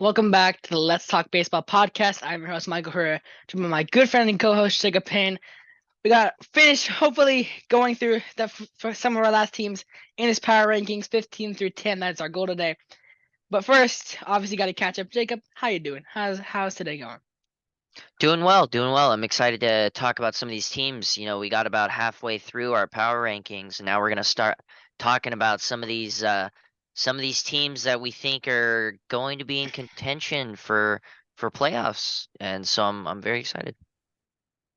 Welcome back to the Let's Talk Baseball podcast. I'm your host, Michael Herrera, joined by my good friend and co-host, Jacob Payne. We got finished, hopefully, going through for some of our last teams in his power rankings, 15 through 10. That's our goal today. But first, obviously, got to catch up. Jacob, how you doing? How's today going? Doing well, doing well. I'm excited to talk about some of these teams. We got about halfway through our power rankings, and now we're gonna start talking about some of these teams that we think are going to be in contention for playoffs. And so I'm very excited.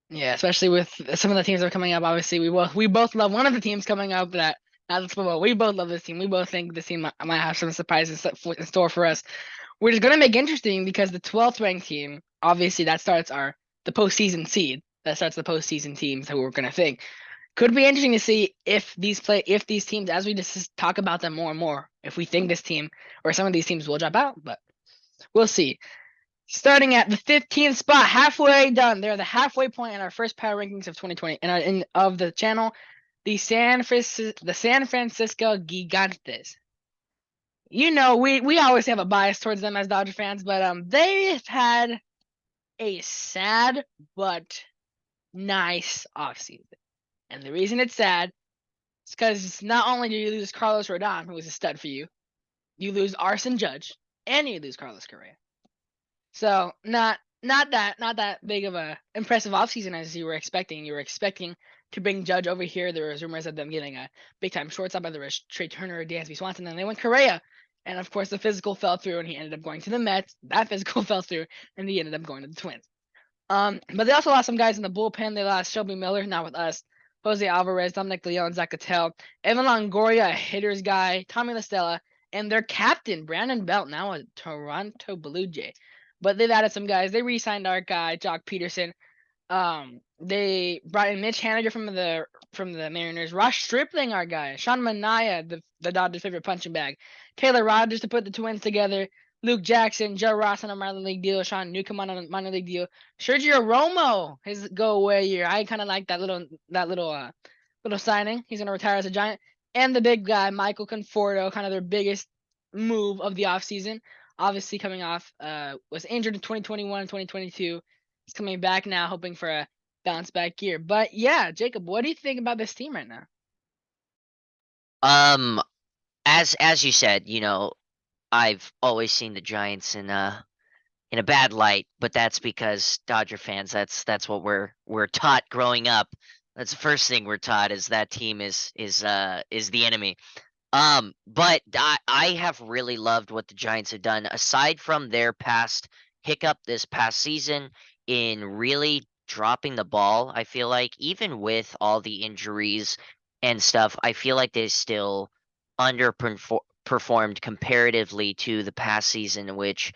Yeah, especially with some of the teams that are coming up. Obviously, we both love one of the teams coming up that not the football. We both love this team. We both think this team might have some surprises in store for us, which is going to make interesting because the 12th ranked team, obviously, that starts the postseason seed. That starts the postseason teams who we're going to think could be interesting to see if these teams, as we just talk about them more and more, if we think this team or some of these teams will drop out, but we'll see. Starting at the 15th spot, halfway done. They're the halfway point in our first power rankings of 2020 of the channel. The San Francisco Gigantes. We always have a bias towards them as Dodger fans, but they've had a sad but nice offseason. And the reason it's sad is because not only do you lose Carlos Rodon, who was a stud for you lose Arson Judge, and you lose Carlos Correa. So not that big of a impressive offseason as you were expecting. You were expecting to bring Judge over here. There was rumors of them getting a big time shortstop, either was Trey Turner or Dansby Swanson, and they went Correa. And of course the physical fell through and he ended up going to the Mets. That physical fell through and he ended up going to the Twins. But they also lost some guys in the bullpen. They lost Shelby Miller, not with us. Jose Alvarez, Dominic Leon, Zach Cattell, Evan Longoria, a hitter's guy, Tommy LaStella, and their captain, Brandon Belt, now a Toronto Blue Jay. But they've added some guys. They re-signed our guy, Jock Peterson. They brought in Mitch Haniger from the Mariners, Ross Stripling, our guy, Sean Manaea, the Dodgers' favorite punching bag, Taylor Rogers to put the Twins together, Luke Jackson, Joe Ross on a minor league deal, Sean Newcomb on a minor league deal, Sergio Romo, his go away year. I kind of like that little signing. He's gonna retire as a Giant, and the big guy Michael Conforto, kind of their biggest move of the offseason. Obviously, coming off was injured in 2021 and 2022. He's coming back now, hoping for a bounce back year. But yeah, Jacob, what do you think about this team right now? Um, as you said, I've always seen the Giants in a bad light, but that's because Dodger fans, that's what we're taught growing up. That's the first thing we're taught is that team is the enemy. But I have really loved what the Giants have done aside from their past hiccup this past season in really dropping the ball. I feel like even with all the injuries and stuff, I feel like they still underperformed comparatively to the past season in which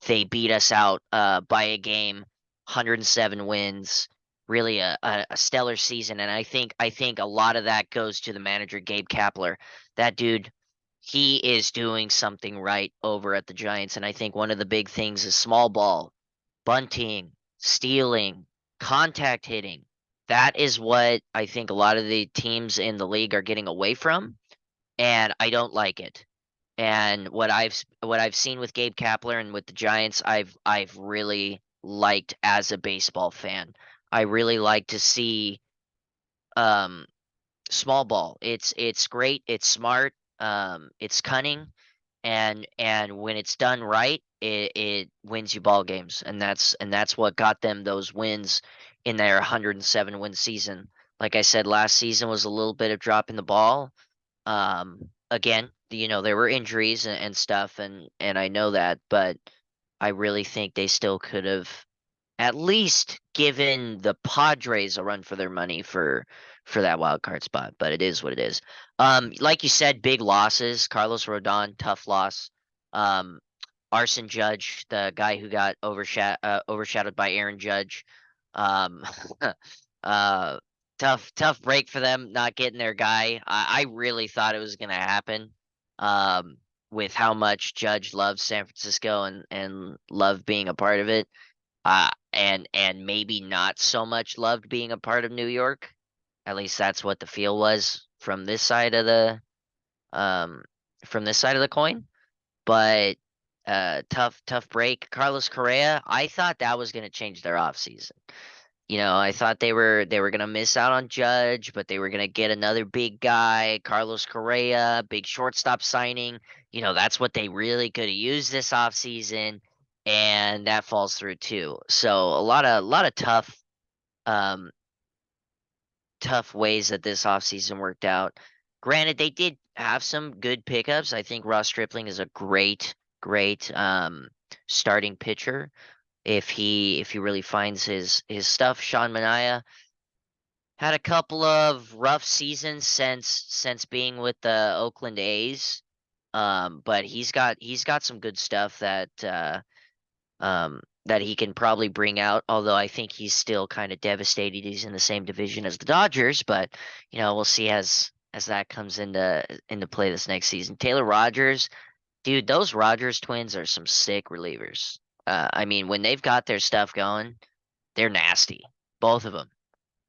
they beat us out by a game, 107 wins, really a stellar season. And I think a lot of that goes to the manager Gabe Kapler. That dude, he is doing something right over at the Giants. And I think one of the big things is small ball, bunting, stealing, contact hitting. That is what I think a lot of the teams in the league are getting away from, and I don't like it. And what I've seen with Gabe Kapler and with the Giants, I've really liked as a baseball fan. I really like to see um small ball. It's great, it's smart, it's cunning, and when it's done right, it wins you ball games, and that's what got them those wins in their 107 win season. Like I said, last season was a little bit of drop in the ball. Again, there were injuries and stuff, and I know that, but I really think they still could have at least given the Padres a run for their money for that wild card spot, but it is what it is. Like you said, big losses. Carlos Rodon, tough loss. Um, Arson Judge, the guy who got overshadowed by Aaron Judge. Um, uh, tough break for them not getting their guy. I really thought it was gonna happen. Um, with how much Judge loves San Francisco and loved being a part of it, and maybe not so much loved being a part of New York. At least that's what the feel was um from this side of the coin. But tough break. Carlos Correa, I thought that was going to change their offseason. I thought they were gonna miss out on Judge, but they were gonna get another big guy, Carlos Correa, big shortstop signing. That's what they really could have used this offseason, and that falls through too. So a lot of um tough ways that this offseason worked out. Granted, they did have some good pickups. I think Ross Stripling is a great starting pitcher if he really finds his stuff. Sean Manaea had a couple of rough seasons since being with the Oakland A's. But he's got some good stuff that he can probably bring out, although I think he's still kind of devastated he's in the same division as the Dodgers, but we'll see as that comes into play this next season. Taylor Rogers, dude, those Rogers twins are some sick relievers. I mean, when they've got their stuff going, they're nasty. Both of them.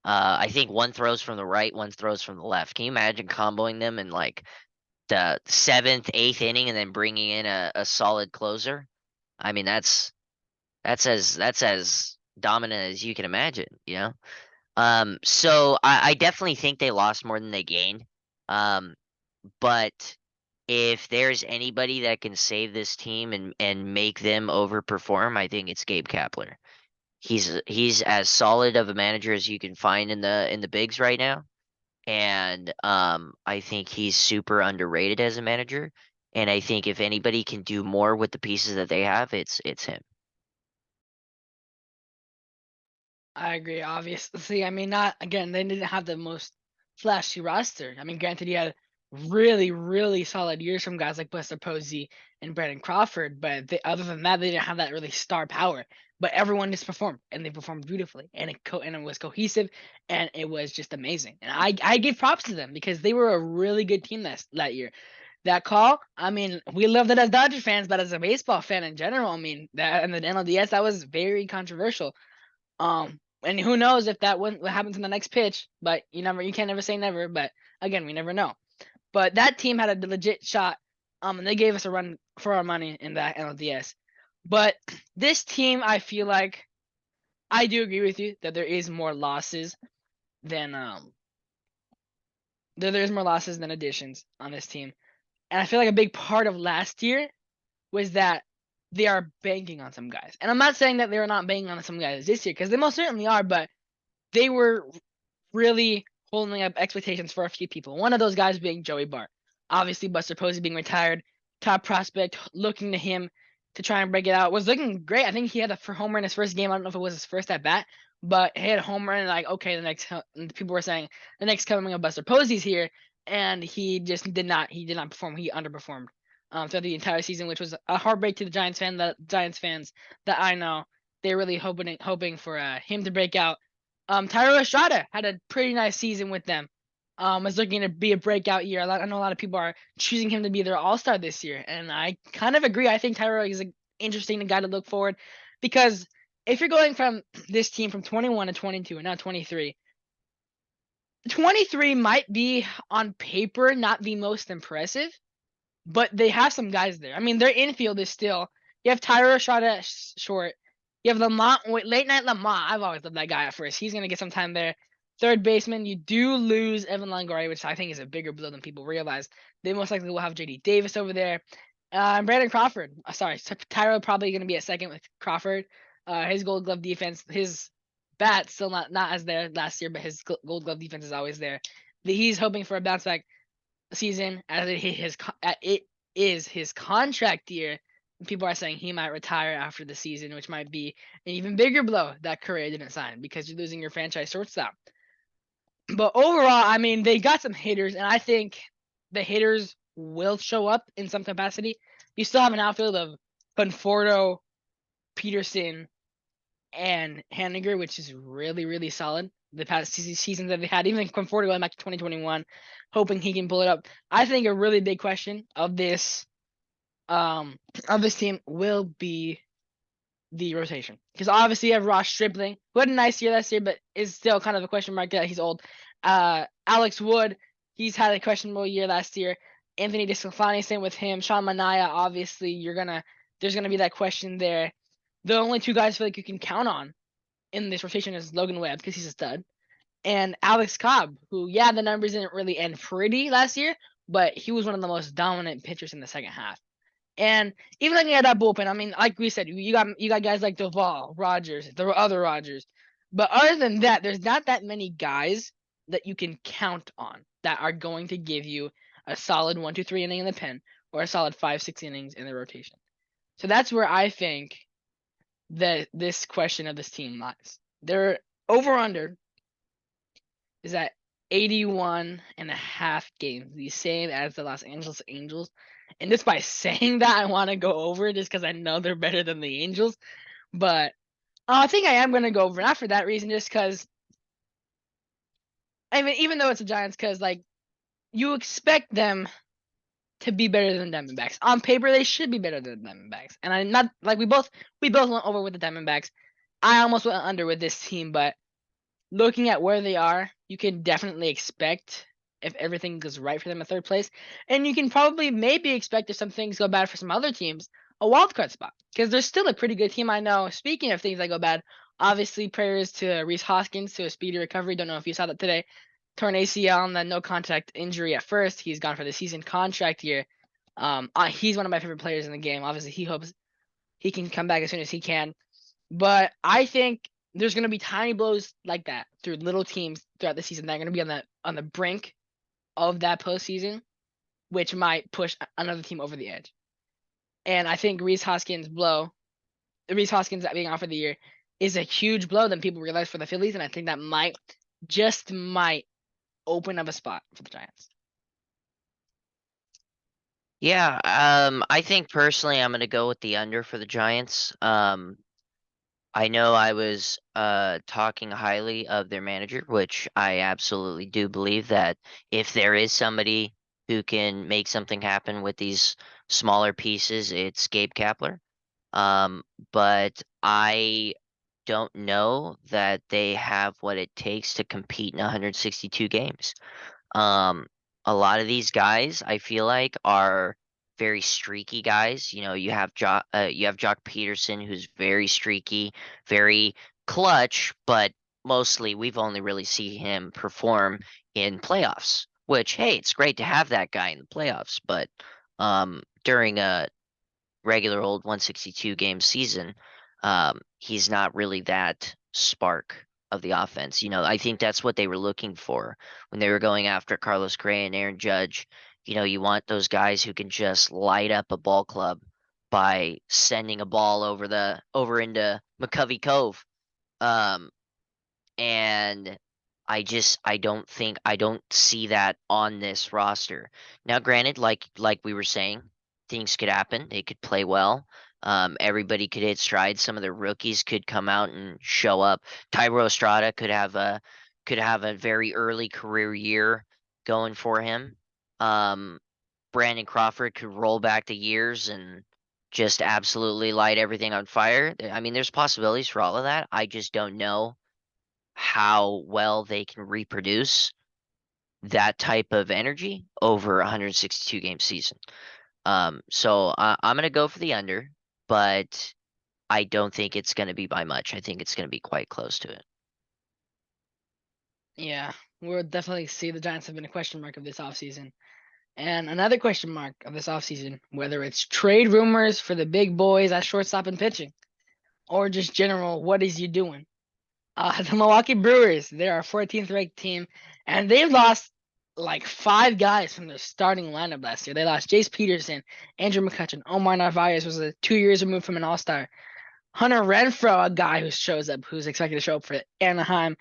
I think one throws from the right, one throws from the left. Can you imagine comboing them in like the seventh, eighth inning, and then bringing in a solid closer? I mean, that's as dominant as you can imagine. So I definitely think they lost more than they gained. But if there's anybody that can save this team and make them overperform, I think it's Gabe Kapler. He's as solid of a manager as you can find in the bigs right now, and I think he's super underrated as a manager. And I think if anybody can do more with the pieces that they have, it's him. I agree, obviously. I mean, not again, they didn't have the most flashy roster. I mean, granted, he had really, really solid years from guys like Buster Posey and Brandon Crawford, but other than that, they didn't have that really star power. But everyone just performed, and they performed beautifully, and it was cohesive, and it was just amazing. And I give props to them because they were a really good team that year. That call, I mean, we loved it as Dodger fans, but as a baseball fan in general, I mean, that and the NLDS, that was very controversial. And who knows if that what happens in the next pitch? But you can't never say never. But again, we never know. But that team had a legit shot. And they gave us a run for our money in that NLDS. But this team, I feel like I do agree with you that there is more losses than there's more losses than additions on this team. And I feel like a big part of last year was that they are banking on some guys. And I'm not saying that they're not banking on some guys this year, because they most certainly are, but they were really holding up expectations for a few people. One of those guys being Joey Bart. Obviously, Buster Posey being retired, top prospect, looking to him to try and break it out. Was looking great. I think he had a home run in his first game. I don't know if it was his first at bat, but he had a home run. Like, okay, people were saying the next coming of Buster Posey's here, and he just did not. He did not perform. He underperformed throughout the entire season, which was a heartbreak to the Giants fans that I know. They're really hoping for him to break out. Thairo Estrada had a pretty nice season with them. Was looking to be a breakout year. I know a lot of people are choosing him to be their all-star this year, and I kind of agree. I think Thairo is an interesting guy to look forward, because if you're going from this team from 21 to 22 and now 23, 23 might be on paper not the most impressive, but they have some guys there. I mean, their infield is still. You have Thairo Estrada short. You have Lamont, late night Lamont. I've always loved that guy at first. He's gonna get some time there. Third baseman, you do lose Evan Longoria, which I think is a bigger blow than people realize. They most likely will have JD Davis over there. And Brandon Crawford. Sorry, Tyro probably gonna be at second with Crawford. His Gold Glove defense, his bat still not as there last year, but his Gold Glove defense is always there. He's hoping for a bounce back season as it is his contract year. People are saying he might retire after the season, which might be an even bigger blow that Correa didn't sign, because you're losing your franchise shortstop. But overall, I mean, they got some hitters, and I think the hitters will show up in some capacity. You still have an outfield of Conforto, Peterson, and Haniger, which is really, really solid. The past seasons that they had, even Conforto going back to 2021, hoping he can pull it up. I think a really big question of this team will be the rotation, because obviously you have Ross Stripling, who had a nice year last year, but is still kind of a question mark that he's old. Alex Wood, he's had a questionable year last year. Anthony DeSclafani, same with him. Sean Manaea, obviously you're gonna there's going to be that question there. The only two guys I feel like you can count on in this rotation is Logan Webb because he's a stud, and Alex Cobb, who, yeah, the numbers didn't really end pretty last year, but he was one of the most dominant pitchers in the second half. And even looking at that bullpen, I mean, like we said, you got guys like Duvall, Rogers, there were other Rogers, but other than that, there's not that many guys that you can count on that are going to give you a solid 1, 2, 3 inning in the pen or a solid 5, 6 innings in the rotation. So that's where I think that this question of this team lies. Their over under is at 81.5 games, the same as the Los Angeles Angels. And just by saying that, I want to go over just because I know they're better than the Angels. But I think I am going to go over, not for that reason, just because, I mean, even though it's the Giants, because, like, you expect them to be better than Diamondbacks. On paper, they should be better than Diamondbacks. And I'm not, like, we both went over with the Diamondbacks. I almost went under with this team, but looking at where they are, you can definitely expect, if everything goes right for them, a third place. And you can probably maybe expect if some things go bad for some other teams, a wild card spot. Because they're still a pretty good team, I know. Speaking of things that go bad, obviously prayers to Rhys Hoskins to a speedy recovery. Don't know if you saw that today. Torn ACL on the no contact injury at first. He's gone for the season contract year. He's one of my favorite players in the game. Obviously, he hopes he can come back as soon as he can. But I think there's going to be tiny blows like that through little teams throughout the season that are going to be on the brink of that postseason, which might push another team over the edge. And I think Rhys Hoskins being out for the year is a huge blow than people realize for the Phillies, and I think that might open up a spot for the Giants. Yeah, I think personally I'm gonna go with the under for the Giants. I know I was talking highly of their manager, which I absolutely do believe that if there is somebody who can make something happen with these smaller pieces, it's Gabe Kapler. But I don't know that they have what it takes to compete in 162 games. A lot of these guys, I feel like, are very streaky guys. You know, you have Jock Peterson, who's very streaky, very clutch, but mostly we've only really seen him perform in playoffs. Which, hey, it's great to have that guy in the playoffs, but during a regular old 162 game season, he's not really that spark of the offense. You know, I think that's what they were looking for when they were going after Carlos Correa and Aaron Judge. You know, you want those guys who can just light up a ball club by sending a ball over into McCovey Cove. Um, and I don't see that on this roster. Now, granted, like we were saying, things could happen. They could play well. Everybody could hit stride. Some of the rookies could come out and show up. Tyro Estrada could have a very early career year going for him. Brandon Crawford could roll back the years and just absolutely light everything on fire. I mean, there's possibilities for all of that. I just don't know how well they can reproduce that type of energy over a 162 game season. So I'm gonna go for the under, but I don't think it's gonna be by much. I think it's gonna be quite close to it. Yeah, we'll definitely see the Giants have been a question mark of this offseason. And another question mark of this offseason, whether it's trade rumors for the big boys at shortstop and pitching, or just general, what is you doing? The Milwaukee Brewers, they're our 14th ranked team, and they've lost like 5 guys from their starting lineup last year. They lost Jace Peterson, Andrew McCutchen, Omar Narvaez was 2 years removed from an All-Star. Hunter Renfroe, a guy who shows up, who's expected to show up for Anaheim.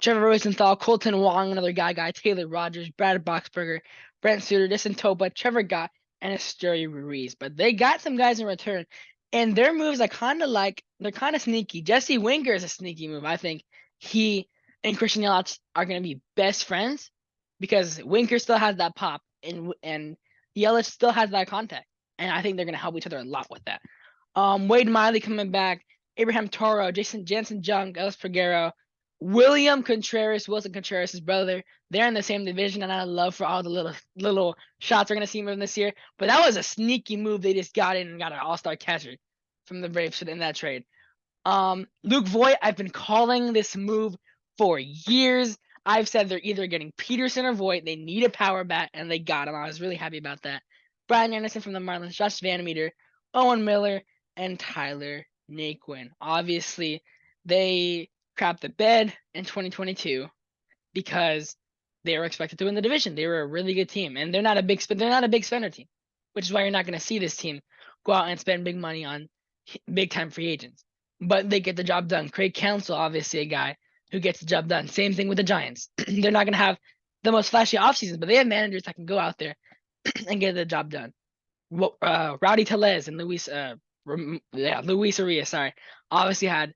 Trevor Rosenthal, Colton Wong, another guy, Taylor Rogers, Brad Boxberger, Brent Suter, Dyson Topa, Trevor Gott, and Esteury Ruiz. But they got some guys in return, and their moves are they're kind of sneaky. Jesse Winker is a sneaky move. I think he and Christian Yelich are going to be best friends because Winker still has that pop and Yelich still has that contact, and I think they're going to help each other a lot with that. Wade Miley coming back, Abraham Toro, Jansen Junk, Ellis Peguero, William Contreras, Wilson Contreras' brother. They're in the same division, and I love for all the little shots we're gonna see from this year. But that was a sneaky move. They just got in and got an all-star catcher from the Braves in that trade. Luke Voigt, I've been calling this move for years. I've said they're either getting Peterson or Voigt. They need a power bat, and they got him. I was really happy about that. Brian Anderson from the Marlins, Josh VanMeter, Owen Miller, and Tyler Naquin. Obviously, they crapped the bed in 2022 because they were expected to win the division. They were a really good team, and they're not a big spender team, which is why you're not going to see this team go out and spend big money on big time free agents. But they get the job done. Craig Counsell, obviously a guy who gets the job done. Same thing with the Giants. They're not going to have the most flashy off seasons, but they have managers that can go out there and get the job done. Rowdy Tellez and Luis Urias, sorry, obviously had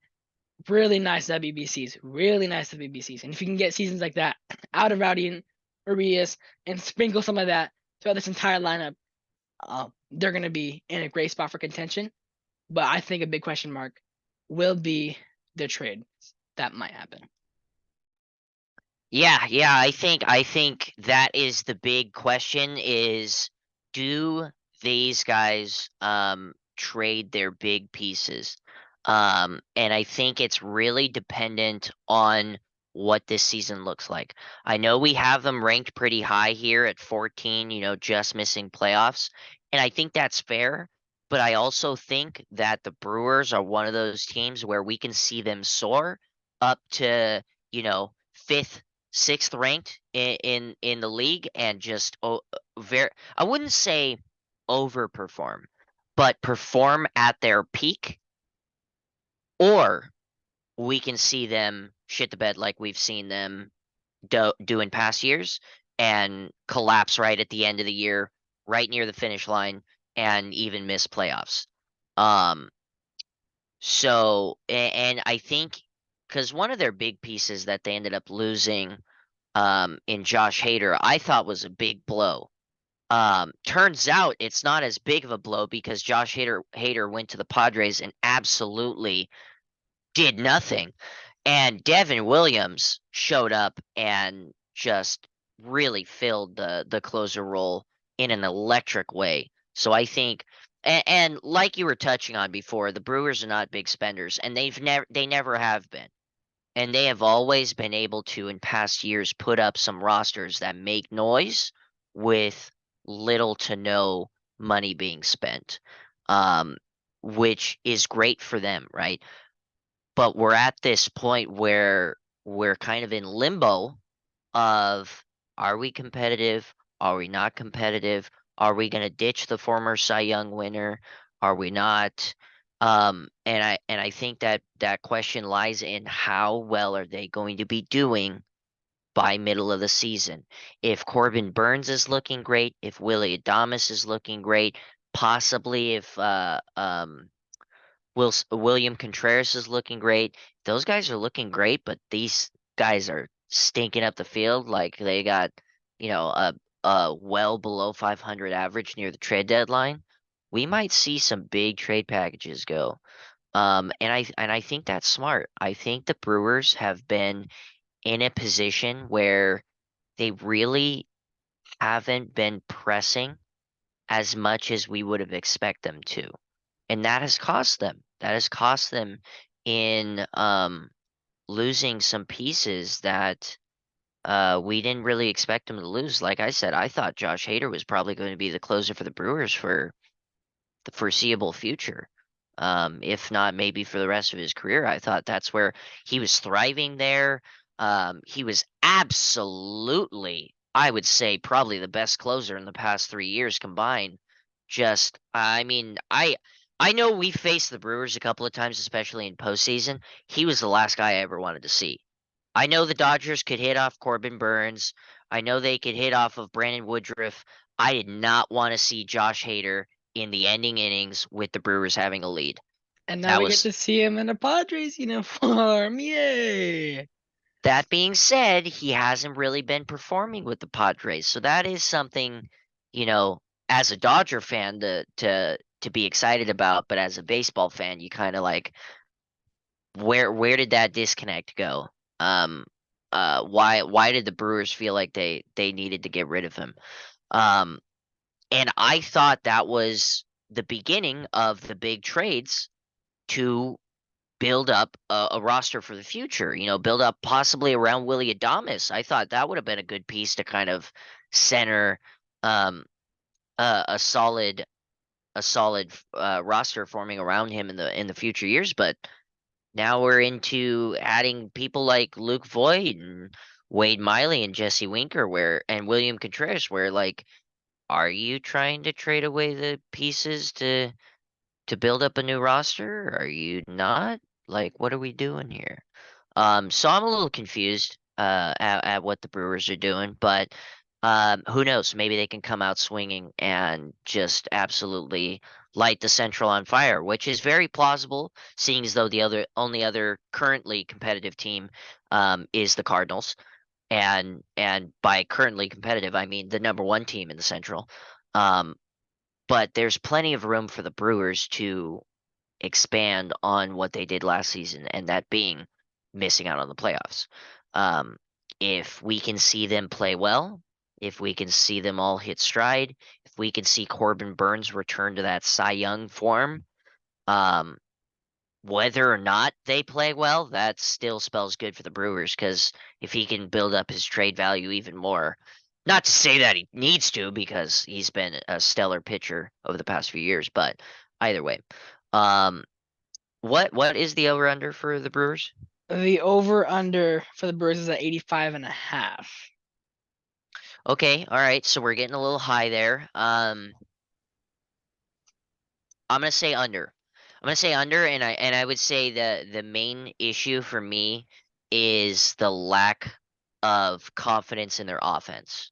really nice WBCs. And if you can get seasons like that out of Rowdy and Urias and sprinkle some of that throughout this entire lineup, they're going to be in a great spot for contention. But I think a big question mark will be the trade that might happen. Yeah, I think that is the big question is, do these guys trade their big pieces? And I think it's really dependent on what this season looks like. I know we have them ranked pretty high here at 14, just missing playoffs, and I think that's fair. But I also think that the Brewers are one of those teams where we can see them soar up to, fifth, sixth ranked in the league and just I wouldn't say overperform, but perform at their peak, or we can see them shit the bed like we've seen them do in past years and collapse right at the end of the year, right near the finish line, and even miss playoffs. And I think because one of their big pieces that they ended up losing in Josh Hader, I thought was a big blow. Turns out it's not as big of a blow because Josh Hader went to the Padres and absolutely did nothing. And Devin Williams showed up and just really filled the closer role in an electric way. So I think, and like you were touching on before, the Brewers are not big spenders, and they never have been. And they have always been able to, in past years, put up some rosters that make noise with little to no money being spent, which is great for them, right? But we're at this point where we're kind of in limbo of, are we competitive? Are we not competitive? Are we going to ditch the former Cy Young winner? Are we not? And I think that question lies in how well are they going to be doing by middle of the season. If Corbin Burnes is looking great, if Willy Adames is looking great, possibly if William Contreras is looking great. Those guys are looking great, but these guys are stinking up the field. Like they got, a well below 500 average near the trade deadline. We might see some big trade packages go. And I think that's smart. I think the Brewers have been in a position where they really haven't been pressing as much as we would have expected them to. And that has cost them. That has cost them in losing some pieces that we didn't really expect them to lose. Like I said, I thought Josh Hader was probably going to be the closer for the Brewers for the foreseeable future. If not maybe for the rest of his career. I thought that's where he was thriving there. He was absolutely, I would say, probably the best closer in the past 3 years combined. Just, I mean, I know we faced the Brewers a couple of times, especially in postseason. He was the last guy I ever wanted to see. I know the Dodgers could hit off Corbin Burnes. I know they could hit off of Brandon Woodruff. I did not want to see Josh Hader in the ending innings with the Brewers having a lead. And now That we was get to see him in a Padres uniform. Yay! That being said, he hasn't really been performing with the Padres. So that is something, as a Dodger fan to be excited about, but as a baseball fan, you kind of like, where did that disconnect go? Why did the Brewers feel like they needed to get rid of him? Um, and I thought that was the beginning of the big trades to build up a roster for the future. You know, build up possibly around Willie Adames. I thought that would have been a good piece to kind of center um, a solid roster forming around him in the future years. But now we're into adding people like Luke Voigt and Wade Miley and Jesse Winker, and William Contreras, where like, are you trying to trade away the pieces to build up a new roster? Are you not? Like, what are we doing here? So I'm a little confused at what the Brewers are doing, but who knows? Maybe they can come out swinging and just absolutely light the Central on fire, which is very plausible, seeing as though the only other currently competitive team is the Cardinals, and by currently competitive, I mean the number one team in the Central. Um, but there's plenty of room for the Brewers to expand on what they did last season, and that being missing out on the playoffs. Um, if we can see them play well, if we can see them all hit stride, if we can see Corbin Burns return to that Cy Young form, um, whether or not they play well, that still spells good for the Brewers because if he can build up his trade value even more, not to say that he needs to because he's been a stellar pitcher over the past few years, but either way. Um, what is the over under for the Brewers? The over under for the Brewers is at 85.5. Okay, all right, so we're getting a little high there. I'm gonna say under. I'm gonna say under, and I would say the main issue for me is the lack of confidence in their offense.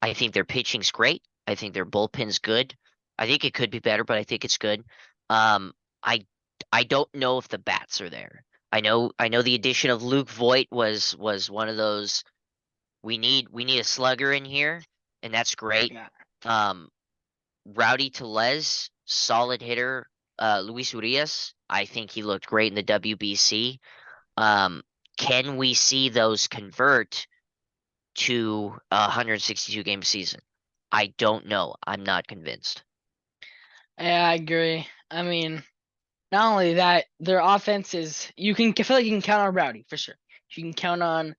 I think their pitching's great. I think their bullpen's good. I think it could be better, but I think it's good. Um, I I don't know if the bats are there. I know the addition of Luke Voigt was one of those we need a slugger in here, and that's great. Yeah. Um, Rowdy Tellez, solid hitter. Luis Urias, I think he looked great in the WBC. Um, can we see those convert to a 162 game season? I don't know. I'm not convinced. Yeah, I agree. I mean, not only that, their offense is I feel like you can count on Rowdy for sure. You can count on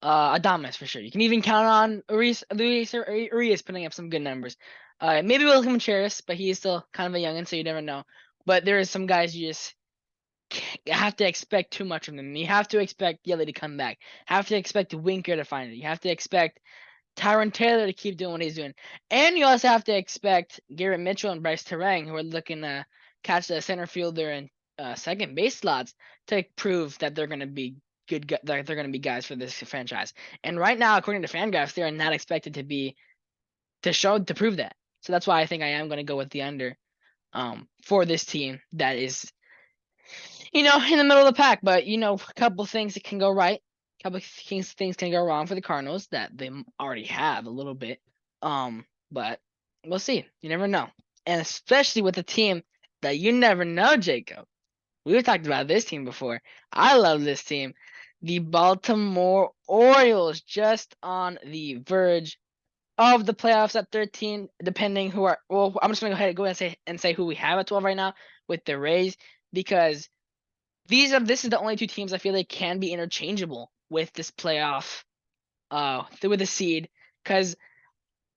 Adames for sure. You can even count on Urias putting up some good numbers. Maybe William Contreras, but he is still kind of a youngin, so you never know. But there is some guys you just have to expect too much from them. You have to expect Yelly to come back. Have to expect Winker to find it. You have to expect Tyron Taylor to keep doing what he's doing. And you also have to expect Garrett Mitchell and Bryce Terang, who are looking to catch the center fielder and second base slots, to prove that they're going to be that they're going to be guys for this franchise. And right now, according to Fangraphs, they are not expected to prove that. So that's why I think I am going to go with the under for this team that is, in the middle of the pack. But a couple things that can go right, a couple things can go wrong for the Cardinals that they already have a little bit. But we'll see. You never know, and especially with a team that you never know, Jacob. We've talked about this team before. I love this team. The Baltimore Orioles, just on the verge of the playoffs at 13, depending who are. Well, I'm just gonna go ahead and say who we have at 12 right now with the Rays, because this is the only two teams I feel like can be interchangeable with this playoff, with the seed. Because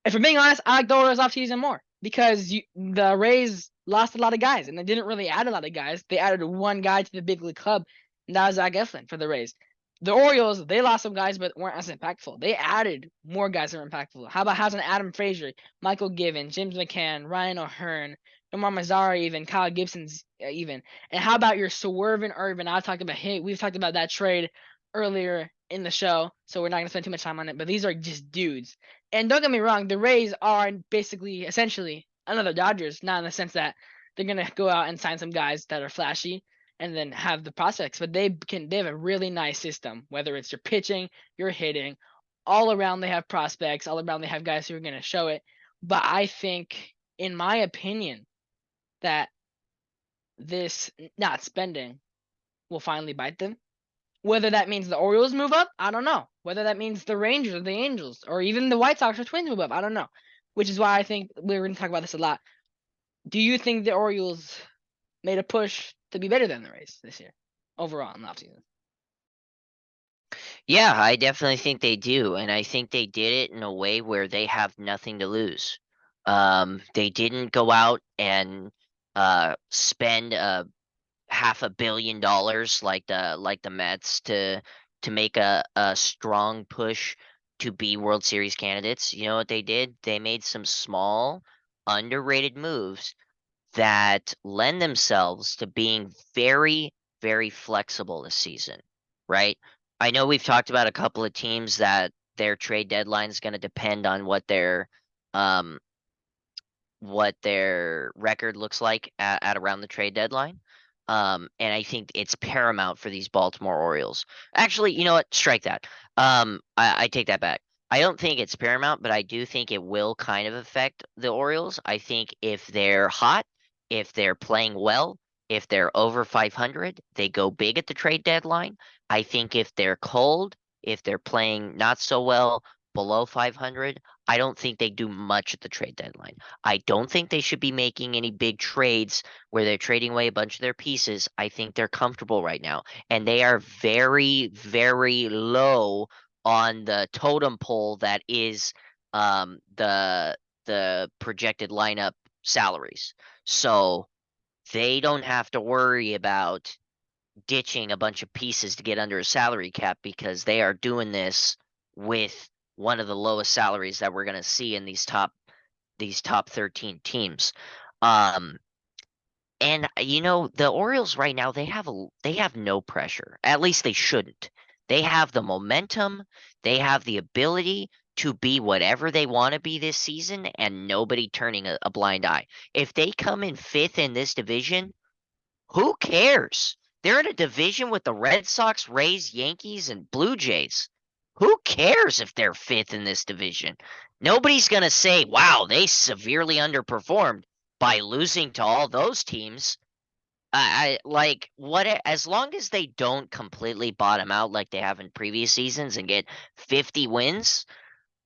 if I'm being honest, I like the Orioles off season more because the Rays lost a lot of guys and they didn't really add a lot of guys. They added one guy to the big league club, and that was Zach Eflin for the Rays. The Orioles, they lost some guys but weren't as impactful. They added more guys that were impactful. How about having Adam Frazier, Michael Given, James McCann, Ryan O'Hearn, Nomar Mazara, even Kyle Gibson's even. And how about your Swervin Irvin? We've talked about that trade earlier in the show, so we're not gonna spend too much time on it. But these are just dudes. And don't get me wrong, the Rays are basically, essentially, another Dodgers, not in the sense that they're gonna go out and sign some guys that are flashy and then have the prospects, but they have a really nice system. Whether it's your pitching, your hitting, all around they have prospects, all around they have guys who are gonna show it. But I think, in my opinion, that this not spending will finally bite them. Whether that means the Orioles move up, I don't know. Whether that means the Rangers or the Angels or even the White Sox or Twins move up, I don't know. Which is why I think we're going to talk about this a lot. Do you think the Orioles made a push to be better than the Rays this year overall in the offseason? Yeah, I definitely think they do, and I think they did it in a way where they have nothing to lose. They didn't go out and spend $500 million like the Mets to make a strong push to be World Series candidates. You know what they did? They made some small, underrated moves that lend themselves to being very, very flexible this season, right? I know we've talked about a couple of teams that their trade deadline is going to depend on um what their record looks like at around the trade deadline. And I think it's paramount for these Baltimore Orioles. Actually, you know what? Strike that. I take that back. I don't think it's paramount, but I do think it will kind of affect the Orioles. I think if they're hot, if they're playing well, if they're over 500, they go big at the trade deadline. I think if they're cold, if they're playing not so well, below 500, I don't think they do much at the trade deadline. I don't think they should be making any big trades where they're trading away a bunch of their pieces. I think they're comfortable right now. And they are very, very low on the totem pole that is the projected lineup salaries. So they don't have to worry about ditching a bunch of pieces to get under a salary cap because they are doing this with one of the lowest salaries that we're going to see in these top 13 teams. Um, and you know, the Orioles right now they have no pressure. At least they shouldn't. They have the momentum, they have the ability to be whatever they want to be this season and nobody turning a blind eye. If they come in fifth in this division, who cares? They're in a division with the Red Sox, Rays, Yankees, and Blue Jays. Who cares if they're fifth in this division? Nobody's going to say, wow, they severely underperformed by losing to all those teams. I like what as long as they don't completely bottom out like they have in previous seasons and get 50 wins,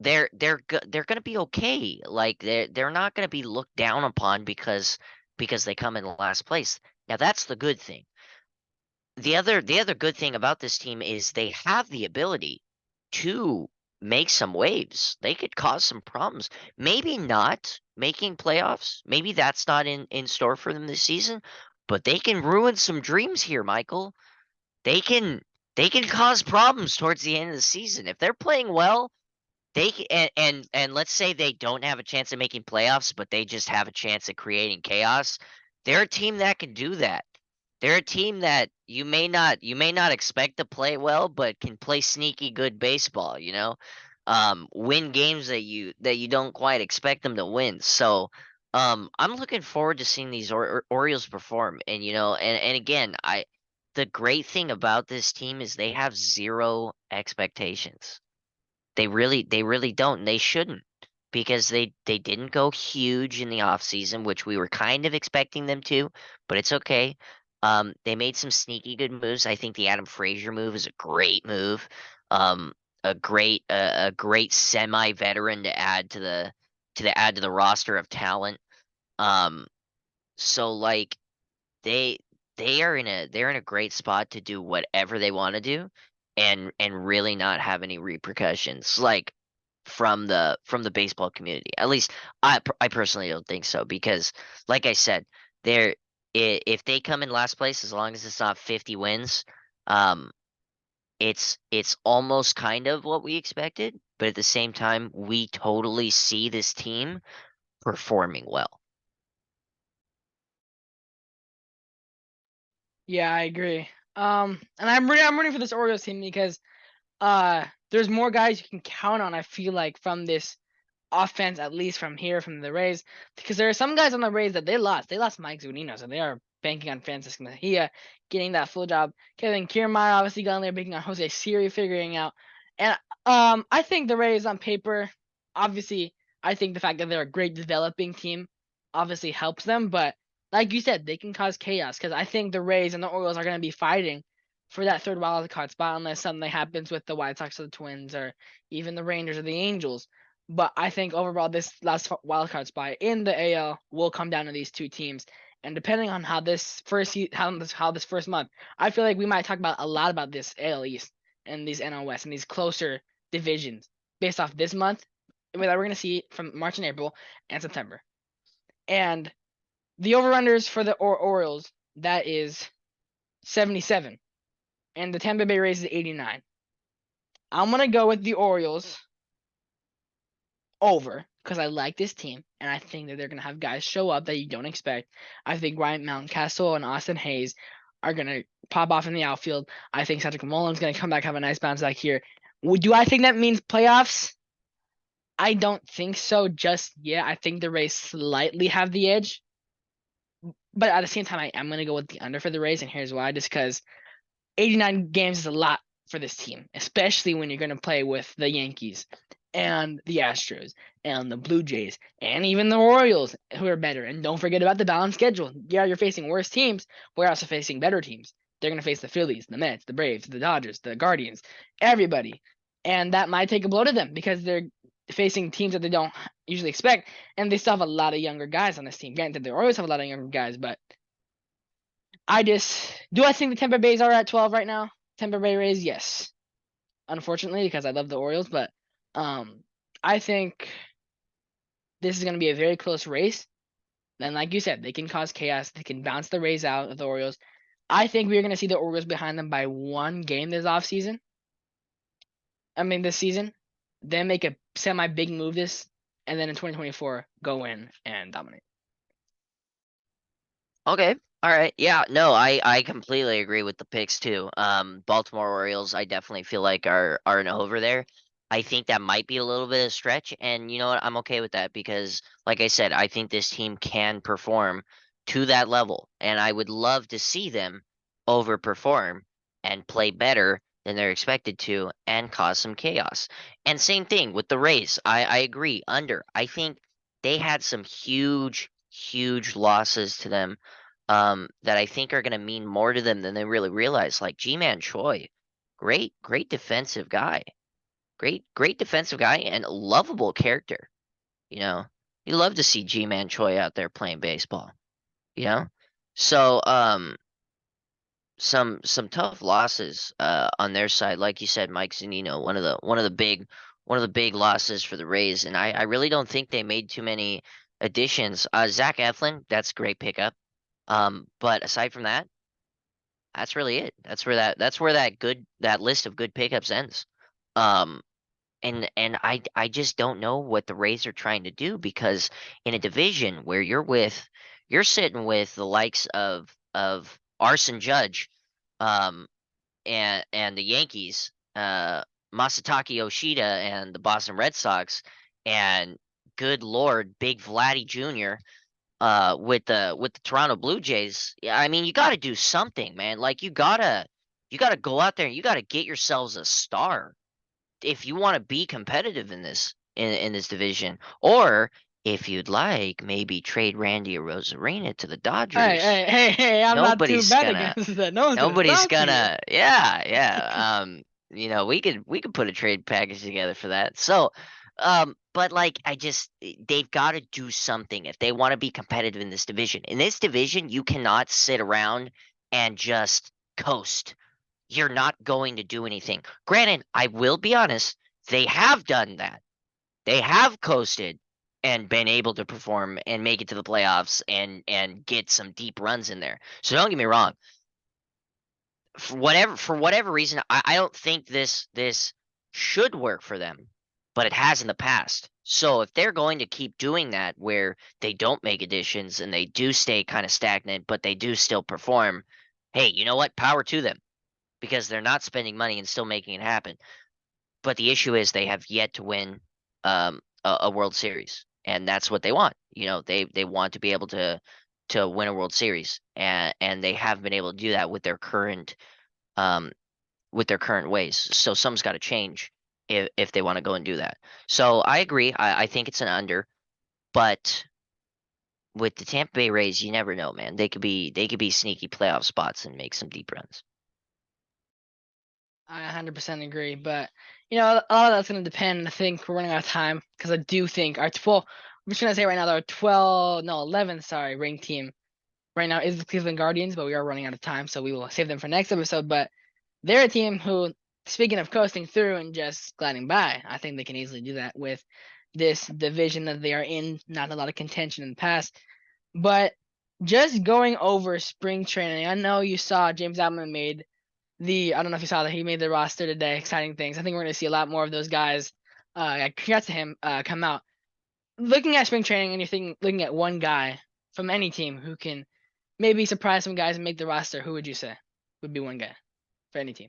they're going to be okay. Like they're not going to be looked down upon because they come in last place. Now that's the good thing. The other good thing about this team is they have the ability to make some waves. They could cause some problems. Maybe not making playoffs. Maybe that's not in store for them this season, but they can ruin some dreams here, Michael. They can they can cause problems towards the end of the season. If they're playing well, and let's say they don't have a chance of making playoffs, but they just have a chance of creating chaos. They're a team that can do that. They're a team that you may not expect to play well, but can play sneaky good baseball, you know? Win games that you don't quite expect them to win. So I'm looking forward to seeing these Orioles perform. And you know, and again, I the great thing about this team is they have zero expectations. They really don't, and they shouldn't because they didn't go huge in the off season, which we were kind of expecting them to, but it's okay. They made some sneaky good moves. I think the Adam Frazier move is a great move. Um, a great semi-veteran to add to the roster of talent. Um, so like they they're in a great spot to do whatever they want to do and really not have any repercussions like from the baseball community. At least I personally don't think so because like I said, they're if they come in last place as long as it's not 50 wins, um it's almost kind of what we expected, but at the same time we totally see this team performing well. Yeah, I agree. And I'm rooting for this Orioles team because there's more guys you can count on. I feel like from this offense, at least from here, from the Rays, because there are some guys on the Rays that they lost. They lost Mike Zunino, so they are banking on Francisco Mejia getting that full job. Kevin Kiermaier obviously got in there, banking on Jose Siri figuring out. And I think the Rays on paper, obviously, I think the fact that they're a great developing team obviously helps them. But like you said, they can cause chaos because I think the Rays and the Orioles are going to be fighting for that third wild card spot unless something happens with the White Sox or the Twins or even the Rangers or the Angels. But I think overall this last wild card spot in the AL will come down to these two teams. And depending on how this how this first month, I feel like we might talk about a lot about this AL East and these NL West and these closer divisions based off this month that we're going to see from March and April and September. And the over-unders for the Orioles, that is 77. And the Tampa Bay Rays is 89. I'm going to go with the Orioles over because I like this team. And I think that they're going to have guys show up that you don't expect. I think Ryan Mountcastle and Austin Hayes are going to pop off in the outfield. I think Cedric Mullen's going to come back, have a nice bounce back here. Do I think that means playoffs? I don't think so just yet. I think the Rays slightly have the edge. But at the same time, I am going to go with the under for the Rays, and here's why. Just because 89 games is a lot for this team, especially when you're going to play with the Yankees and the Astros and the Blue Jays and even the Orioles, who are better. And don't forget about the balanced schedule. Yeah, you're facing worse teams, but you're also facing better teams. They're going to face the Phillies, the Mets, the Braves, the Dodgers, the Guardians, everybody. And that might take a blow to them because they're facing teams that they don't usually expect, and they still have a lot of younger guys on this team. Granted, they always have a lot of younger guys, but I think the Tampa Bays are at 12 right now? Tampa Bay Rays, yes. Unfortunately, because I love the Orioles, but I think this is going to be a very close race. And like you said, they can cause chaos. They can bounce the Rays out of the Orioles. I think we're going to see the Orioles behind them by one game this offseason. This season. Then make a semi-big move and then in 2024, go in and dominate. Okay. All right. Yeah, no, I completely agree with the picks too. Baltimore Orioles, I definitely feel like are an over there. I think that might be a little bit of stretch, and you know what? I'm okay with that because, like I said, I think this team can perform to that level, and I would love to see them overperform and play better than they're expected to and cause some chaos. And same thing with the Rays. I agree. Under. I think they had some huge losses to them that I think are going to mean more to them than they really realize. Like Ji-Man Choi, great defensive guy, great defensive guy, and a lovable character. You know, you love to see Ji-Man Choi out there playing baseball. You know, so some tough losses on their side, like you said, Mike Zunino, one of the big losses for the Rays, and I really don't think they made too many additions. Zach Eflin, that's a great pickup. But aside from that, that's really it. That's where that list of good pickups ends. Um, and I just don't know what the Rays are trying to do because in a division where you're sitting with the likes of Arson Judge, um, and the Yankees, Masataka Yoshida and the Boston Red Sox, and good Lord, Big Vladdy Jr. With the Toronto Blue Jays. Yeah, I mean, you got to do something, man. Like you gotta go out there and you got to get yourselves a star if you want to be competitive in this division. Or if you'd like, maybe trade Randy Arozarena to the Dodgers. Hey, I'm not too Nobody's bad gonna against that. No one's gonna nobody's stop you. gonna yeah. We could put a trade package together for that. So but like they've got to do something if they want to be competitive in this division. In this division, you cannot sit around and just coast. You're not going to do anything. Granted, I will be honest, they have done that. They have coasted and been able to perform and make it to the playoffs and get some deep runs in there. So don't get me wrong. For whatever reason, I don't think this should work for them, but it has in the past. So if they're going to keep doing that where they don't make additions and they do stay kind of stagnant, but they do still perform, hey, you know what? Power to them because they're not spending money and still making it happen. But the issue is they have yet to win a World Series, and that's what they want. You know, they want to be able to win a World Series, and they have been able to do that um with their current ways. So something's got to change if they want to go and do that. So I agree. I think it's an under, but with the Tampa Bay Rays, you never know, man. They could be sneaky playoff spots and make some deep runs. I 100% agree, but a lot of that's going to depend. I think we're running out of time because I do think our 12. I'm just gonna say right now, our 11th, sorry, ranked team right now is the Cleveland Guardians, but we are running out of time, so we will save them for next episode. But they're a team who, speaking of coasting through and just gliding by, I think they can easily do that with this division that they are in. Not a lot of contention in the past, but just going over spring training. I know you saw James Outman made I don't know if you saw that he made the roster today. Exciting things. I think we're going to see a lot more of those guys. Congrats to him. Come out. Looking at spring training, and you're looking at one guy from any team who can maybe surprise some guys and make the roster. Who would you say would be one guy for any team?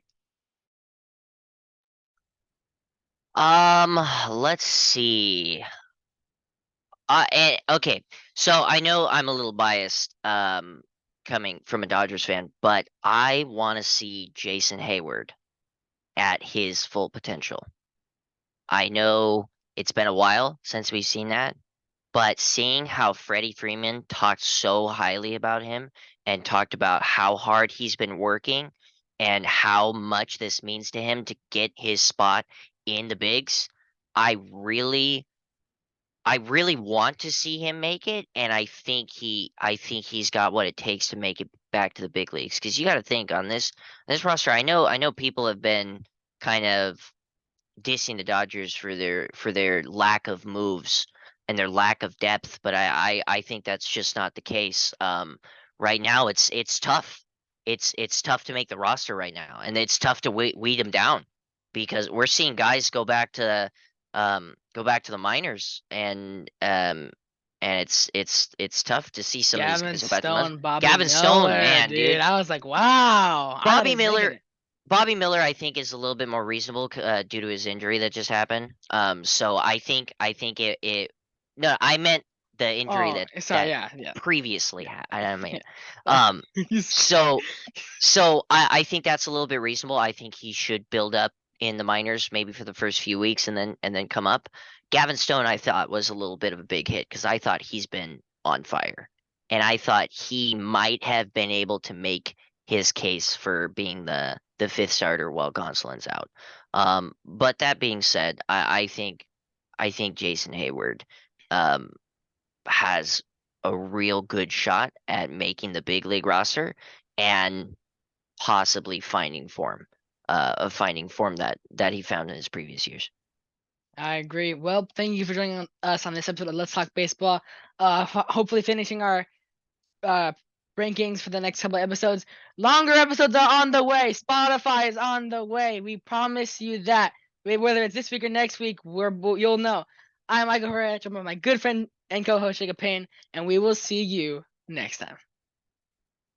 Let's see. Okay. So I know I'm a little biased, coming from a Dodgers fan, but I want to see Jason Hayward at his full potential. I know it's been a while since we've seen that, but seeing how Freddie Freeman talked so highly about him and talked about how hard he's been working and how much this means to him to get his spot in the bigs, I really I really want to see him make it, and I think he's got what it takes to make it back to the big leagues. Because you got to think on this roster. I know people have been kind of dissing the Dodgers for their lack of moves and their lack of depth, but I think that's just not the case. Right now it's tough. It's tough to make the roster right now, and it's tough to weed them down because we're seeing guys go back to the minors, and it's tough to see some of these Gavin guys go back to the minors. Stone, Bobby Gavin Stone, Miller, man, dude. dude. I was like, wow. I thought he Bobby was making Miller, it. Bobby Miller, I think is a little bit more reasonable due to his injury that just happened. So I think it. No, I meant the injury Oh, sorry. that Yeah, yeah. previously had. I mean, Yeah. um, so I think that's a little bit reasonable. I think he should build up in the minors maybe for the first few weeks and then come up. Gavin Stone, I thought was a little bit of a big hit because I thought he's been on fire, and I thought he might have been able to make his case for being the fifth starter while Gonsolin's out. But that being said, I think Jason Hayward um, has a real good shot at making the big league roster and possibly finding form that he found in his previous years. I agree. Well, thank you for joining us on this episode of Let's Talk Baseball. Hopefully finishing our uh rankings for the next couple of episodes. Longer episodes are on the way. Spotify is on the way. We promise you that. Whether it's this week or next week, you'll know. I'm Michael Herrera, I'm with my good friend and co-host Jacob Payne, and we will see you next time.